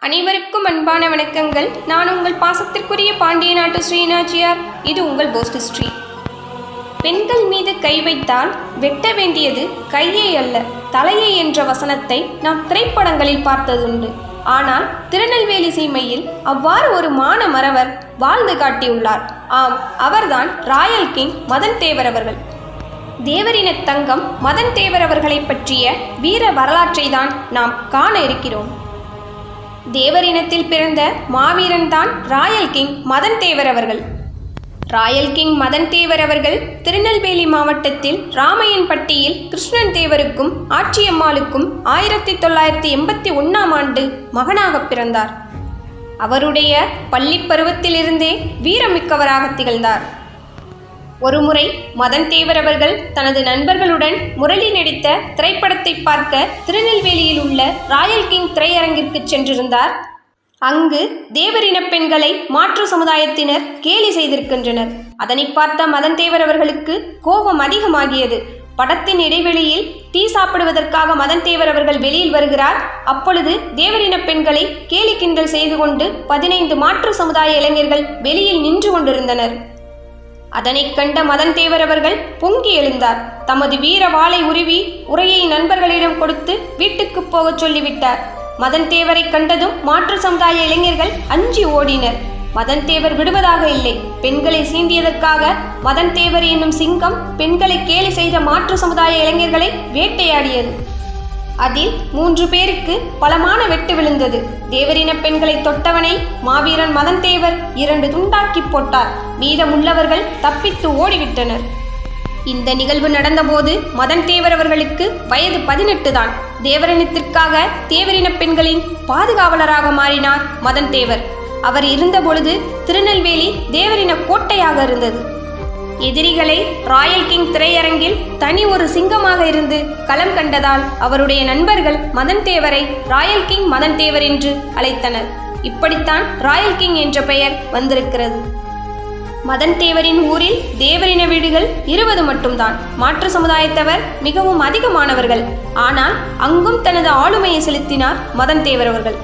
அனைவருக்கும் அன்பான வணக்கங்கள். நான் உங்கள் பாசத்திற்குரிய பாண்டிய நாட்டு ஸ்ரீநாச்சியார். இது உங்கள் போஸ்ட் ஹிஸ்டரி. பெண்கள் மீது கை வைத்தால் வெட்ட வேண்டியது கையை அல்ல தலையை என்ற வசனத்தை நாம் திரைப்படங்களில் பார்த்ததுண்டு. ஆனால் திருநெல்வேலி சீமையில் அவ்வாறு ஒரு மான மறவர் வாழ்ந்து காட்டியுள்ளார். ஆம், அவர்தான் ராயல் கிங் மதன் தேவர் அவர்கள். தேவரின தங்கம் மதன் தேவர் அவர்களை பற்றிய வீர வரலாற்றை தான் நாம் காண இருக்கிறோம். தேவரினத்தில் பிறந்த மாவீரன் தான் ராயல் கிங் மதன் தேவர் அவர்கள். ராயல் கிங் மதன் தேவர் அவர்கள் திருநெல்வேலி மாவட்டத்தில் ராமையன்பட்டியில் கிருஷ்ணன் தேவருக்கும் ஆட்சியம்மாளுக்கும் 1981ஆம் ஆண்டு மகனாக பிறந்தார். அவருடைய பள்ளி பருவத்திலிருந்தே வீரமிக்கவராக திகழ்ந்தார். ஒருமுறை மதன் தேவர் அவர்கள் தனது நண்பர்களுடன் முரளி நடித்த திரைப்படத்தை பார்க்க திருநெல்வேலியில் உள்ள ராயல் கிங் திரையரங்கிற்கு சென்றிருந்தார். அங்கு தேவரின பெண்களை மாற்று சமுதாயத்தினர் கேலி செய்திருக்கின்றனர். அதனை பார்த்த மதன் தேவர் அவர்களுக்கு கோபம் அதிகமாகியது. படத்தின் இடைவெளியில் டீ சாப்பிடுவதற்காக மதன் தேவர் அவர்கள் வெளியில் வருகிறார். அப்பொழுது தேவரின பெண்களை கேலி கிண்டல் செய்து கொண்டு 15 மாற்று சமுதாய இளைஞர்கள் வெளியில் நின்று கொண்டிருந்தனர். அதனை கண்ட மதன் தேவர் அவர்கள் பொங்கி எழுந்தார். தமது வீர வாளை உருவி உரையை நண்பர்களிடம் கொடுத்து வீட்டுக்கு போகச் சொல்லிவிட்டார். மதன் தேவரை கண்டதும் மாற்று சமுதாய இளைஞர்கள் அஞ்சி ஓடினர். மதன் தேவர் விடுவதாக இல்லை. பெண்களை சீண்டியதற்காக மதன் தேவர் என்னும் சிங்கம் பெண்களை கேலி செய்த மாற்று சமுதாய இளைஞர்களை வேட்டையாடியது. அதில் 3 பேருக்கு பலமான வெட்டு விழுந்தது. தேவரின பெண்களை தொட்டவனை மாவீரன் மதன் தேவர் 2 துண்டாக்கி போட்டார். மீதமுள்ளவர்கள் தப்பித்து ஓடிவிட்டனர். இந்த நிகழ்வு நடந்தபோது மதன் தேவர் அவர்களுக்கு வயது 18 தான். தேவரினத்திற்காக தேவரின பெண்களின் பாதுகாவலராக மாறினார் மதன் தேவர். அவர் இருந்தபொழுது திருநெல்வேலி தேவரின கோட்டையாக இருந்தது. எதிரிகளை ராயல் கிங் திரையரங்கில் தனி ஒரு சிங்கமாக இருந்து களம் கண்டதால் அவருடைய நண்பர்கள் மதன் தேவரை ராயல் கிங் மதன் தேவர் என்று அழைத்தனர். இப்படித்தான் ராயல் கிங் என்ற பெயர் வந்திருக்கிறது. மதன் தேவரின் ஊரில் தேவரின வீடுகள் 20 மட்டும்தான். மாற்று சமுதாயத்தவர் மிகவும் அதிகமானவர்கள். ஆனால் அங்கும் தனது ஆளுமையை செலுத்தினார் மதன் தேவர் அவர்கள்.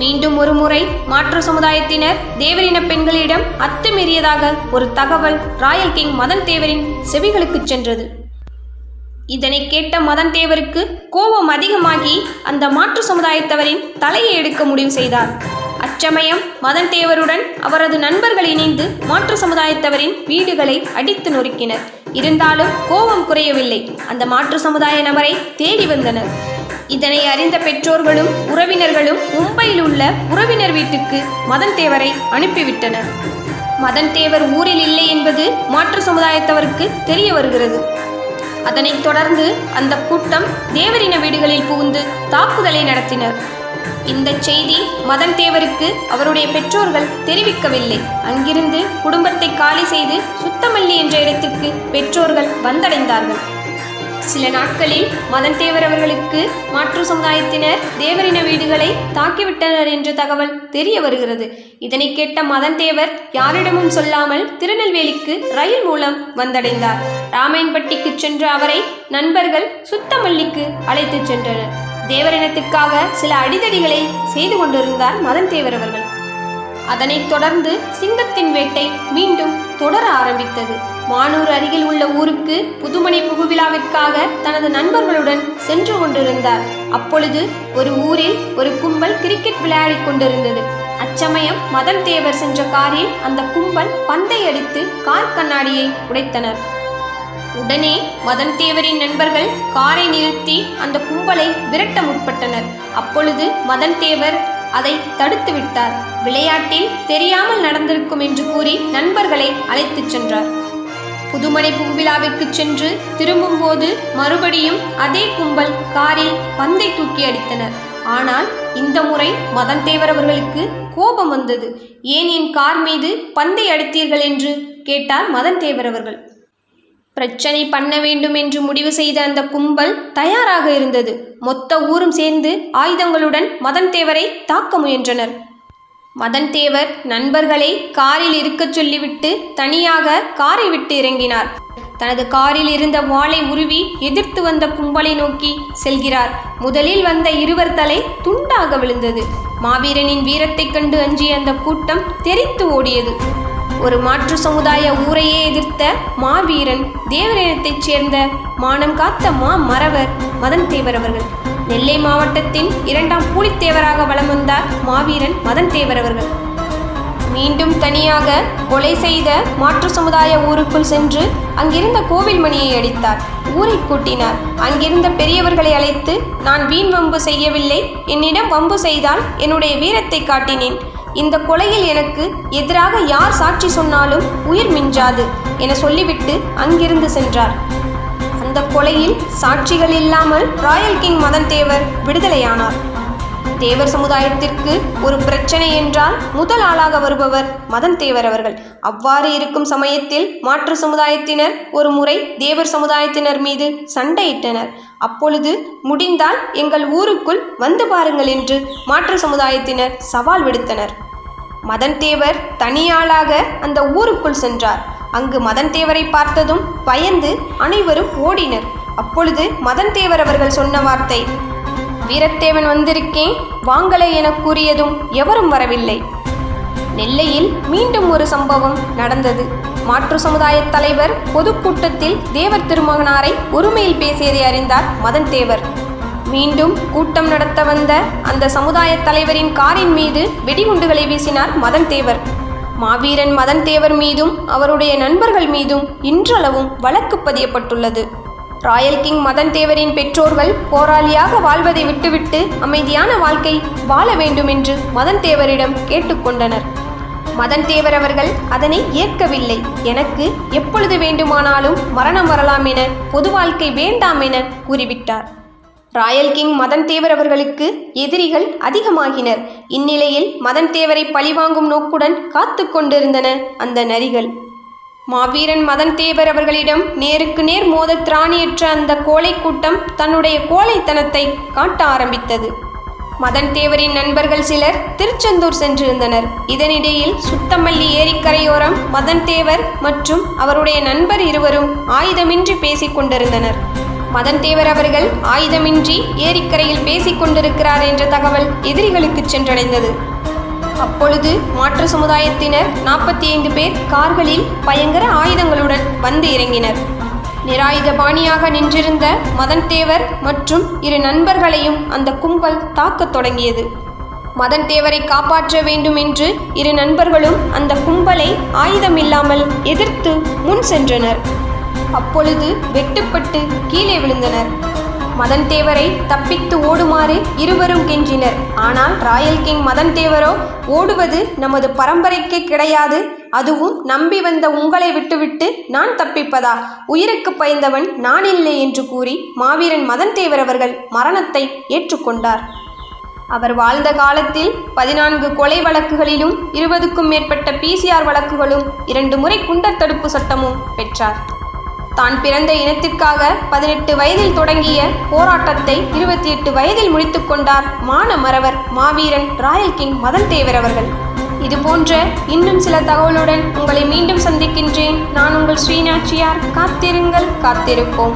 மீண்டும் ஒரு முறை மாற்று சமுதாயத்தினர் தேவரின பெண்களிடம் அத்துமீறியதாக ஒரு தகவல் ராயல் கிங் மதன் தேவரின் செவிகளுக்கு சென்றது. இதனை கேட்ட மதன் தேவருக்கு கோபம் அதிகமாகி அந்த மாற்று சமுதாயத்தவரின் தலையை எடுக்க முடிவு செய்தார். அச்சமயம் மதன் தேவருடன் அவரது நண்பர்கள் இணைந்து மாற்று சமுதாயத்தவரின் வீடுகளை அடித்து நொறுக்கினர். இருந்தாலும் கோபம் குறையவில்லை. அந்த மாற்று சமுதாய நபரை தேடி வந்தனர். இதனை அறிந்த பெற்றோர்களும் உறவினர்களும் மும்பையில் உள்ள உறவினர் வீட்டுக்கு மதன் தேவரை அனுப்பிவிட்டனர். மதன் தேவர் ஊரில் இல்லை என்பது மாற்று சமுதாயத்தவருக்கு தெரிய வருகிறது. அதனைத் தொடர்ந்து அந்த கூட்டம் தேவரின வீடுகளில் புகுந்து தாக்குதலை நடத்தினர். இந்த செய்தி மதன் தேவருக்கு அவருடைய பெற்றோர்கள் தெரிவிக்கவில்லை. அங்கிருந்து குடும்பத்தை காலி செய்து சுத்தமல்லி என்ற இடத்திற்கு பெற்றோர்கள் வந்தடைந்தார்கள். சில நாட்களில் மதன் தேவர் அவர்களுக்கு மாற்று சமுதாயத்தினர் தேவரின வீடுகளை தாக்கிவிட்டனர் என்ற தகவல் தெரிய வருகிறது. இதனை கேட்ட மதன் தேவர் யாரிடமும் சொல்லாமல் திருநெல்வேலிக்கு ரயில் மூலம் வந்தடைந்தார். ராமையன்பட்டிக்கு சென்ற அவரை நண்பர்கள் சுத்தமல்லிக்கு அழைத்து சென்றனர். தேவரினத்திற்காக சில அடிதடிகளை செய்து கொண்டிருந்தார் மதன் தேவர் அவர்கள். அதனைத் தொடர்ந்து சிங்கத்தின் வேட்டை மீண்டும் தொடர ஆரம்பித்தது. மானூர் அருகில் உள்ள ஊருக்கு புதுமணி புகுவிழாவிற்காக தனது நண்பர்களுடன் சென்று கொண்டிருந்தார். அப்பொழுது ஒரு ஊரில் ஒரு கும்பல் கிரிக்கெட் விளையாடி கொண்டிருந்தது. அச்சமயம் மதன் தேவர் சென்ற காரில் அந்த கும்பல் பந்தை அடித்து கார் கண்ணாடியை உடைத்தனர். உடனே மதன் தேவரின் நண்பர்கள் காரை நிறுத்தி அந்த கும்பலை விரட்ட முற்பட்டனர். அப்பொழுது மதன் தேவர் அதை தடுத்து விட்டார். விளையாட்டில் தெரியாமல் நடந்திருக்கும் என்று கூறி நண்பர்களை அழைத்துச் சென்றார். புதுமணி புகுவிழாவிற்கு சென்று திரும்பும் போது மறுபடியும் அதே கும்பல் காரில் பந்தை தூக்கி அடித்தனர். ஆனால் இந்த முறை மதன் தேவர் அவர்களுக்கு கோபம் வந்தது. ஏன் என் கார் மீது பந்தை அடித்தீர்கள் என்று கேட்டார் மதன் தேவர் அவர்கள். பிரச்சனை பண்ண வேண்டும் என்று முடிவு செய்த அந்த கும்பல் தயாராக இருந்தது. மொத்த ஊரும் சேர்ந்து ஆயுதங்களுடன் மதன் தேவரை தாக்க முயன்றனர். மதன் தேவர் நண்பர்களை காரில் இருக்கச் சொல்லிவிட்டு தனியாக காரை விட்டு இறங்கினார். தனது காரில் இருந்த வாளை உருவி எதிர்த்து வந்த கும்பலை நோக்கி செல்கிறார். முதலில் வந்த இருவர் தலை துண்டாக விழுந்தது. மாவீரனின் வீரத்தைக் கண்டு அஞ்சிய அந்த கூட்டம் தெரித்து ஓடியது. ஒரு மாற்று சமுதாய ஊரையே எதிர்த்த மாவீரன், தேவரினத்தைச் சேர்ந்த மானம் காத்த மறவர் மதன் தேவர் அவர்கள். நெல்லை மாவட்டத்தின் 2ஆம் பூலித்தேவராக வலம் வந்தார் மாவீரன் மதன் தேவர் அவர்கள். மீண்டும் தனியாக கொலை செய்த மாற்று சமுதாய ஊருக்குள் சென்று அங்கிருந்த கோவில் மணியை அடித்தார். ஊரை கூட்டினார். அங்கிருந்த பெரியவர்களை அழைத்து, நான் வீண் வம்பு செய்யவில்லை, என்னிடம் வம்பு செய்தால் என்னுடைய வீரத்தை காட்டினேன். இந்த கொலையில் எனக்கு எதிராக யார் சாட்சி சொன்னாலும் உயிர் மிஞ்சாது என சொல்லிவிட்டு அங்கிருந்து சென்றார். அந்த கொலையில் சாட்சிகள் இல்லாமல் ராயல் கிங் மதன் தேவர் விடுதலையானார். தேவர் சமுதாயத்திற்கு ஒரு பிரச்சனை என்றால் முதல் ஆளாக வருபவர் மதன் தேவர் அவர்கள். அவ்வாறு இருக்கும் சமயத்தில் மாற்று சமுதாயத்தினர் ஒரு முறை தேவர் சமுதாயத்தினர் மீது சண்டையிட்டனர். அப்பொழுது முடிந்தால் எங்கள் ஊருக்குள் வந்து பாருங்கள் என்று மாற்று சமுதாயத்தினர் சவால் விடுத்தனர். மதன் தேவர் தனியாளாக அந்த ஊருக்குள் சென்றார். அங்கு மதன் தேவரை பார்த்ததும் பயந்து அனைவரும் ஓடினர். அப்பொழுது மதன் தேவர் அவர்கள் சொன்ன வார்த்தை, வீரத்தேவன் வந்திருக்கேன் வாங்கலை என கூறியதும் எவரும் வரவில்லை. நெல்லையில் மீண்டும் ஒரு சம்பவம் நடந்தது. மாற்று சமுதாய தலைவர் பொதுக்கூட்டத்தில் தேவர் திருமகனாரை ஒருமையில் பேசியதை அறிந்தார் மதன் தேவர். மீண்டும் கூட்டம் நடத்த வந்த அந்த சமுதாய தலைவரின் காரின் மீது வெடிகுண்டுகளை வீசினார் மதன் தேவர். மாவீரன் மதன் தேவர் மீதும் அவருடைய நண்பர்கள் மீதும் இன்றளவும் வழக்கு பதியப்பட்டுள்ளது. ராயல் கிங் மதன் தேவரின் பெற்றோர்கள் போராளியாக வாழ்வதை விட்டுவிட்டு அமைதியான வாழ்க்கை வாழ வேண்டும் என்று மதன் தேவரிடம் கேட்டுக்கொண்டனர். மதன் தேவர் அவர்கள் அதனை ஏற்கவில்லை. எனக்கு எப்பொழுது வேண்டுமானாலும் மரணம் வரலாம் என, பொது வாழ்க்கை வேண்டாம் என கூறிவிட்டார். ராயல் கிங் மதன் தேவர் அவர்களுக்கு எதிரிகள் அதிகமாகினர். இந்நிலையில் மதன் தேவரை பழிவாங்கும் நோக்குடன் காத்து கொண்டிருந்தன அந்த நரிகள். மாவீரன் மதன் தேவர் அவர்களிடம் நேருக்கு நேர் மோத திராணியற்ற அந்த கோழை கூட்டம் தன்னுடைய கோழைத்தனத்தை காட்ட ஆரம்பித்தது. மதன் தேவரின் நண்பர்கள் சிலர் திருச்செந்தூர் சென்றிருந்தனர். இதனிடையில் சுத்தமல்லி ஏரிக்கரையோரம் மதன் தேவர் மற்றும் அவருடைய நண்பர் இருவரும் ஆயுதமின்றி பேசிக் கொண்டிருந்தனர். மதன் தேவர் அவர்கள் ஆயுதமின்றி ஏரிக்கரையில் பேசிக் கொண்டிருக்கிறார் என்ற தகவல் எதிரிகளுக்கு சென்றடைந்தது. அப்பொழுது மாற்று சமுதாயத்தினர் 45 பேர் கார்களில் பயங்கர ஆயுதங்களுடன் வந்து இறங்கினர். நிராயுத பாணியாக நின்றிருந்த மதன் தேவர் மற்றும் 2 நண்பர்களையும் அந்த கும்பல் தாக்கத் தொடங்கியது. மதன் தேவரை காப்பாற்ற வேண்டும் என்று 2 நண்பர்களும் அந்த கும்பலை ஆயுதம் இல்லாமல் எதிர்த்து முன் சென்றனர். அப்பொழுது வெட்டுப்பட்டு கீழே விழுந்தனர். மதன் தேவரை தப்பித்து ஓடுமாறு இருவரும் கெஞ்சினர். ஆனால் ராயல் கிங் மதன் தேவரோ, ஓடுவது நமது பரம்பரைக்கே கிடையாது, அதுவும் நம்பி வந்த உங்களை விட்டுவிட்டு நான் தப்பிப்பதா? உயிருக்கு பயந்தவன் நான் இல்லை என்று கூறி மாவீரன் மதன் தேவர் அவர்கள் மரணத்தை ஏற்றுக்கொண்டார். அவர் வாழ்ந்த காலத்தில் 14 கொலை வழக்குகளிலும் 20க்கும் மேற்பட்ட PCR வழக்குகளும் 2 முறை குண்டர் தடுப்பு சட்டமும் பெற்றார். தான் பிறந்த இனத்திற்காக 18 வயதில் தொடங்கிய போராட்டத்தை 28 வயதில் முடித்து கொண்டார் மறவர் மாவீரன் ராயல் கிங் மதன் தேவர் அவர்கள். இது போன்ற இன்னும் சில தகவலுடன் உங்களை மீண்டும் சந்திக்கின்றேன். நான் உங்கள் ஸ்ரீநாச்சியார். காத்திருங்கள், காத்திருப்போம்.